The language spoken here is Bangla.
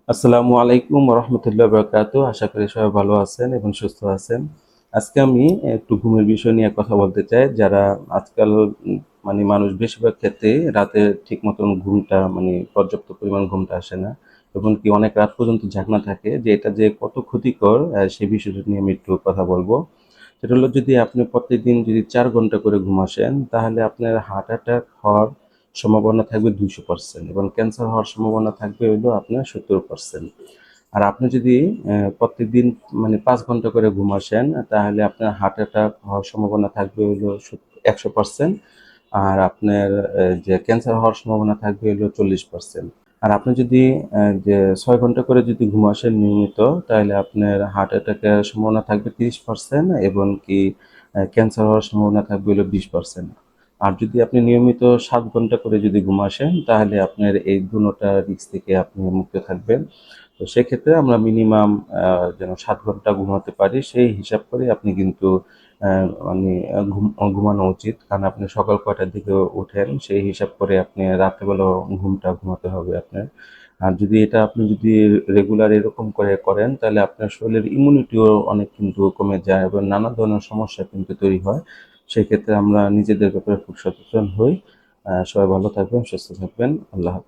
আসসালামু আলাইকুম রহমতুল্লাহ বরকাতু। আশা করি সবাই ভালো আছেন এবং সুস্থ আছেন। আজকে আমি একটু ঘুমের বিষয় নিয়ে কথা বলতে চাই। যারা আজকাল মানুষ বেশিরভাগ ক্ষেত্রে রাতে ঠিক মতন ঘুমটা পর্যাপ্ত পরিমাণ ঘুমটা আসে না এবং কি অনেক রাত পর্যন্ত জাগনা থাকে, যে এটা যে কত ক্ষতিকর সেই বিষয়টা নিয়ে আমি একটু কথা বলবো। সেটা হলো, যদি আপনি প্রত্যেকদিন যদি 4 ঘন্টা করে ঘুম আসেন, তাহলে আপনার হার্ট অ্যাটাক হওয়ার সম্ভাবনা থাকবে 200% এবং ক্যান্সার হওয়ার সম্ভাবনা থাকবে হলো আপনার 70%। আর আপনি যদি প্রত্যেকদিন 5 ঘন্টা করে ঘুম আসেন, তাহলে আপনার হার্ট অ্যাটাক হওয়ার সম্ভাবনা থাকবে হলো 100%। আর আপনার যে ক্যান্সার হওয়ার সম্ভাবনা থাকবে হলো 40%। আর আপনি যদি যে 6 ঘন্টা করে যদি ঘুম আসেন নিয়মিত, তাহলে আপনার হার্ট অ্যাটাকের সম্ভাবনা থাকবে 30% এবং কি ক্যান্সার হওয়ার সম্ভাবনা থাকবে হলো 20%। আর যদি আপনি নিয়মিত 7 ঘন্টা করে যদি ঘুম আসেন, তাহলে আপনার এই দুটোটা রিস্ক থেকে আপনি মুক্ত থাকবেন। তো সেক্ষেত্রে আমরা মিনিমাম যেন 7 ঘন্টা ঘুমাতে পারি সেই হিসাব করে আপনি কিন্তু ঘুমানো উচিত। কারণ আপনি সকাল কয়টার দিকে ওঠেন সেই হিসাব করে আপনি রাত্রেবেলা ঘুমটা ঘুমাতে হবে আপনার। আর যদি এটা আপনি যদি রেগুলার এরকম করে করেন, তাহলে আপনার শরীরের ইমিউনিটিও অনেক কিন্তু কমে যায় এবং নানা ধরনের সমস্যা কিন্তু তৈরি হয়। সেক্ষেত্রে আমরা নিজেদের ব্যাপারে খুব সচেতন হই। সবাই ভালো থাকবেন, সুস্থ থাকবেন। আল্লাহ হাফেজ।